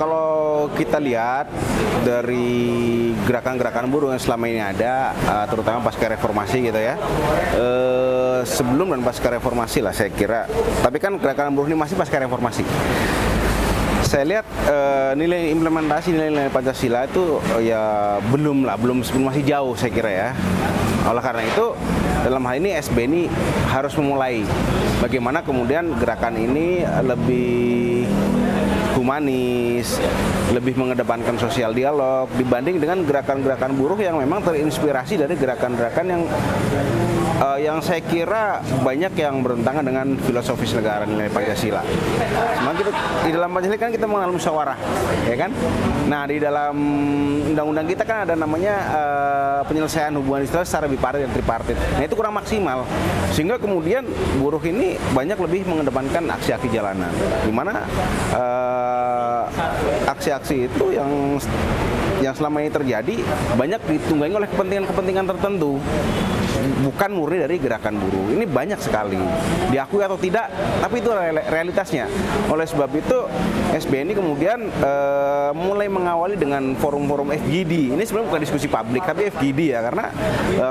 Kalau kita lihat dari gerakan-gerakan buruh yang selama ini ada, terutama pasca reformasi gitu ya, sebelum dan pasca reformasi lah saya kira. Tapi kan gerakan buruh ini masih pasca reformasi. Saya lihat nilai implementasi nilai-nilai Pancasila itu ya belum masih jauh saya kira ya. Oleh karena itu dalam hal ini SB ini harus memulai bagaimana kemudian gerakan ini lebih humanis, lebih mengedepankan sosial dialog dibanding dengan gerakan-gerakan buruh yang memang terinspirasi dari gerakan-gerakan yang saya kira banyak yang bertentangan dengan filosofis negara nilai Pancasila. Sebenarnya kita, di dalam Pancasila kan kita mengenal musyawarah, ya kan? Nah di dalam undang-undang kita kan ada namanya penyelesaian hubungan istilah secara bipartit dan tripartit. Nah itu kurang maksimal, sehingga kemudian buruh ini banyak lebih mengedepankan aksi-aksi jalanan, di mana aksi-aksi itu yang selama ini terjadi banyak ditunggangi oleh kepentingan-kepentingan tertentu, bukan murni dari gerakan buruh. Ini banyak sekali, diakui atau tidak, tapi itu realitasnya. Oleh sebab itu SB ini kemudian mulai mengawali dengan forum-forum FGD. Ini sebenarnya bukan diskusi publik, tapi FGD ya, karena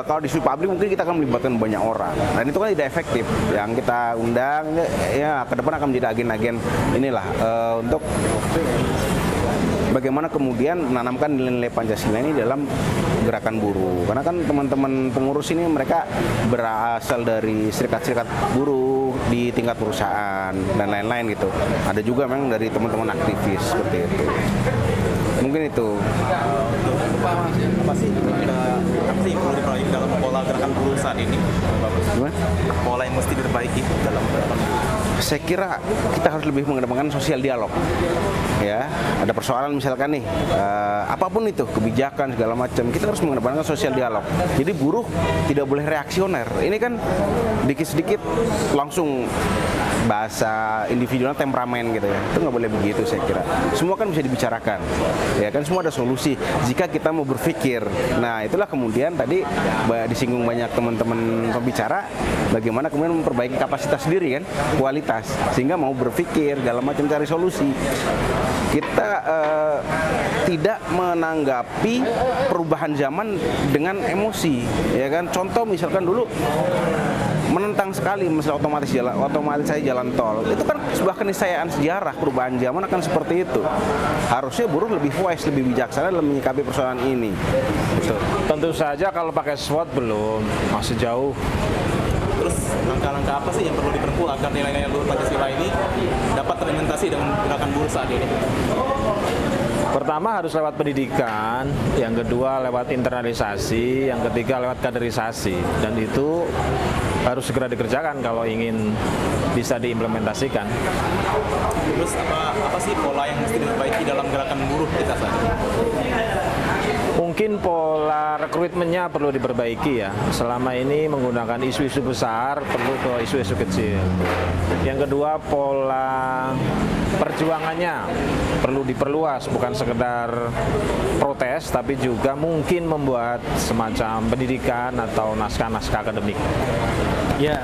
kalau diskusi publik mungkin kita akan melibatkan banyak orang, dan itu kan tidak efektif. Yang kita undang ya ke depan akan menjadi agen-agen inilah untuk bagaimana kemudian menanamkan nilai-nilai Pancasila ini dalam gerakan buruh. Karena kan teman-teman pengurus ini mereka berasal dari serikat-serikat buruh di tingkat perusahaan dan lain-lain gitu. Ada juga memang dari teman-teman aktivis seperti itu. Mungkin itu. Apa sih yang perlu diperbaiki dalam pola gerakan buruh saat ini? Gimana? Pola yang mesti diperbaiki dalam gerakan buruh. Saya kira kita harus lebih mengedepankan sosial dialog. Ya, ada persoalan misalkan nih, apapun itu, kebijakan segala macam, kita harus mengedepankan sosial dialog. Jadi buruh tidak boleh reaksioner. Ini kan dikit-sedikit langsung bahasa individual temperamen gitu ya. Itu nggak boleh begitu saya kira. Semua kan bisa dibicarakan. Ya kan semua ada solusi jika kita mau berpikir. Nah, itulah kemudian tadi disinggung banyak teman-teman pembicara bagaimana kemudian memperbaiki kapasitas sendiri kan, kualitas, sehingga mau berpikir dalam macam cari solusi. Kita tidak menanggapi perubahan zaman dengan emosi, ya kan. Contoh misalkan dulu menentang sekali masalah otomatis jalan tol. Itu kan sebuah keniscayaan sejarah, perubahan zaman akan seperti itu. Harusnya buruh lebih wise, lebih bijaksana dalam menyikapi persoalan ini. Gitu. Tentu saja kalau pakai SWOT belum, masih jauh. Terus langkah-langkah apa sih yang perlu ditempuh agar nilai-nilai luhur Pancasila ini dapat terimplementasi dengan gerakan buruh saat ini? Pertama harus lewat pendidikan, yang kedua lewat internalisasi, yang ketiga lewat kaderisasi, dan itu harus segera dikerjakan kalau ingin bisa diimplementasikan. Terus apa sih pola yang mesti diperbaiki dalam gerakan buruh kita saat ini? Mungkin pola rekrutmennya perlu diperbaiki ya. Selama ini menggunakan isu-isu besar, perlu ke isu-isu kecil. Yang kedua, pola perjuangannya perlu diperluas, bukan sekedar protes, tapi juga mungkin membuat semacam pendidikan atau naskah-naskah akademik. Ya,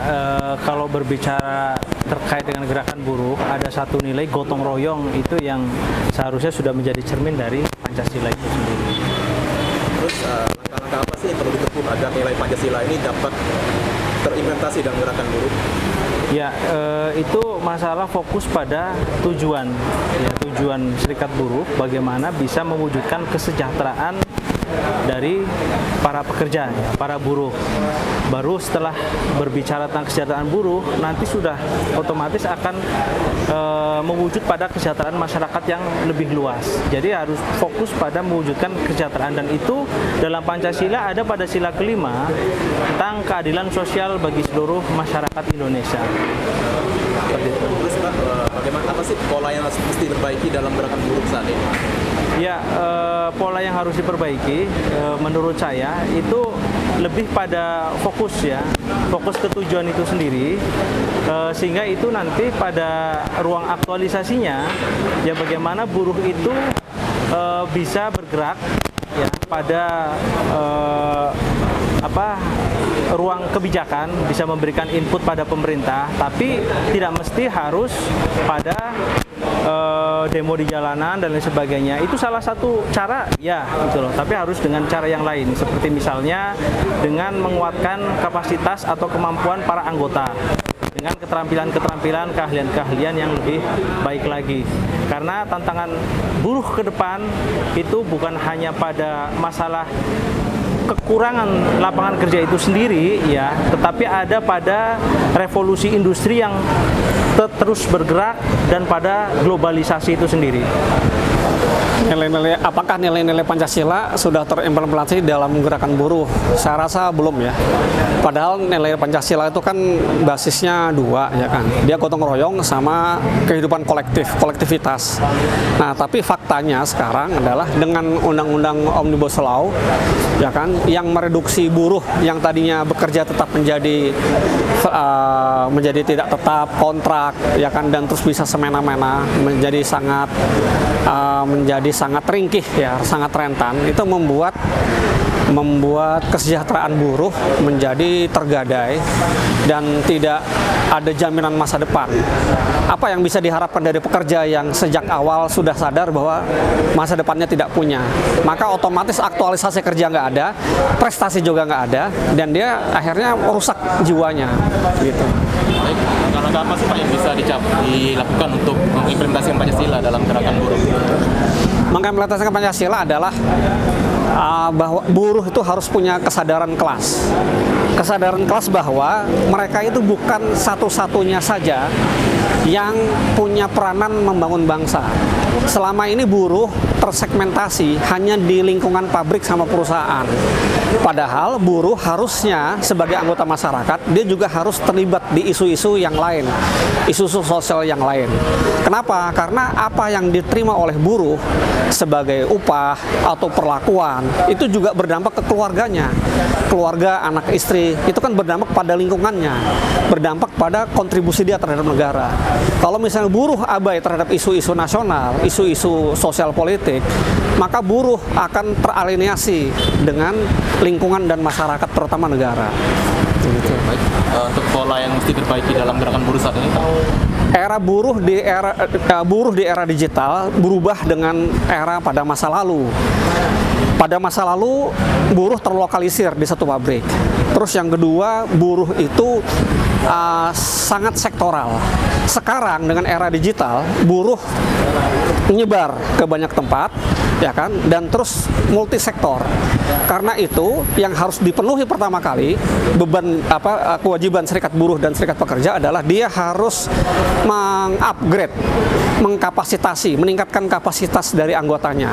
kalau berbicara terkait dengan gerakan buruh, ada satu nilai gotong royong itu yang seharusnya sudah menjadi cermin dari Pancasila itu sendiri. Terus langkah-langkah apa sih yang perlu ditempuh agar nilai Pancasila ini dapat terimplementasi dalam gerakan buruh? Ya, itu masalah fokus pada tujuan, ya, tujuan serikat buruh, bagaimana bisa mewujudkan kesejahteraan dari para pekerja, ya, para buruh. Baru setelah berbicara tentang kesejahteraan buruh, nanti sudah otomatis akan mewujud pada kesejahteraan masyarakat yang lebih luas. Jadi harus fokus pada mewujudkan kesejahteraan, dan itu dalam Pancasila ada pada sila kelima tentang keadilan sosial bagi seluruh masyarakat Indonesia. Terus bagaimana, apa sih pola yang harus mesti diperbaiki dalam gerakan buruh saat ini? Ya, pola yang harus diperbaiki menurut saya itu lebih pada fokus ya, fokus ke tujuan itu sendiri, sehingga itu nanti pada ruang aktualisasinya ya bagaimana buruh itu bisa bergerak ya pada ruang kebijakan, bisa memberikan input pada pemerintah, tapi tidak mesti harus pada demo di jalanan dan lain sebagainya. Itu salah satu cara, ya gitu loh. Tapi harus dengan cara yang lain, seperti misalnya dengan menguatkan kapasitas atau kemampuan para anggota dengan keterampilan-keterampilan, keahlian-keahlian yang lebih baik lagi. Karena tantangan buruh ke depan itu bukan hanya pada masalah kekurangan lapangan kerja itu sendiri ya, tetapi ada pada revolusi industri yang terus bergerak dan pada globalisasi itu sendiri. Apakah nilai-nilai Pancasila sudah terimplementasi dalam gerakan buruh? Saya rasa belum ya. Padahal nilai Pancasila itu kan basisnya dua ya kan. Dia gotong royong sama kehidupan kolektivitas. Nah, tapi faktanya sekarang adalah dengan Undang-Undang Omnibus Law ya kan, yang mereduksi buruh yang tadinya bekerja tetap menjadi tidak tetap kontrak ya kan, dan terus bisa semena-mena menjadi sangat ringkih ya, sangat rentan. Itu membuat kesejahteraan buruh menjadi tergadai dan tidak ada jaminan masa depan. Apa yang bisa diharapkan dari pekerja yang sejak awal sudah sadar bahwa masa depannya tidak punya? Maka otomatis aktualisasi kerja nggak ada, prestasi juga nggak ada, dan dia akhirnya merusak jiwanya gitu. Baik, langkah-langkah apa sih Pak yang bisa dilakukan untuk mengimplementasikan Pancasila dalam gerakan buruh? Mengimplementasikan Pancasila adalah bahwa buruh itu harus punya kesadaran kelas. Kesadaran kelas bahwa mereka itu bukan satu-satunya saja yang punya peranan membangun bangsa. Selama ini buruh tersegmentasi hanya di lingkungan pabrik sama perusahaan. Padahal buruh harusnya sebagai anggota masyarakat, dia juga harus terlibat di isu-isu yang lain, isu-isu sosial yang lain. Kenapa? Karena apa yang diterima oleh buruh sebagai upah atau perlakuan itu juga berdampak ke keluarganya. Keluarga, anak, istri, itu kan berdampak pada lingkungannya, berdampak pada kontribusi dia terhadap negara. Kalau misalnya buruh abai terhadap isu-isu nasional, isu-isu sosial politik, maka buruh akan teralienasi dengan lingkungan dan masyarakat, terutama negara. Baik, untuk pola yang mesti diperbaiki dalam gerakan buruh saat ini, Pak? Era buruh di era digital berubah dengan era pada masa lalu. Pada masa lalu buruh terlokalisir di satu pabrik. Terus yang kedua, buruh itu sangat sektoral. Sekarang dengan era digital, buruh menyebar ke banyak tempat, ya kan, dan terus multisektor. Karena itu yang harus dipenuhi pertama kali kewajiban serikat buruh dan serikat pekerja adalah dia harus mengupgrade, mengkapasitasi, meningkatkan kapasitas dari anggotanya.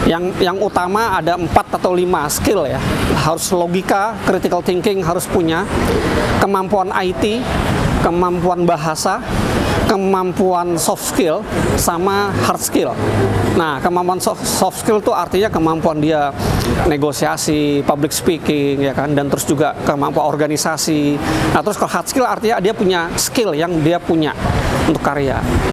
Yang utama ada 4 atau 5 skill ya. Harus logika, critical thinking harus punya, kemampuan IT, kemampuan bahasa, kemampuan soft skill, sama hard skill. Nah, kemampuan soft skill itu artinya kemampuan dia negosiasi, public speaking, ya kan, dan terus juga kemampuan organisasi. Nah, terus kalau hard skill artinya dia punya skill yang dia punya untuk karya.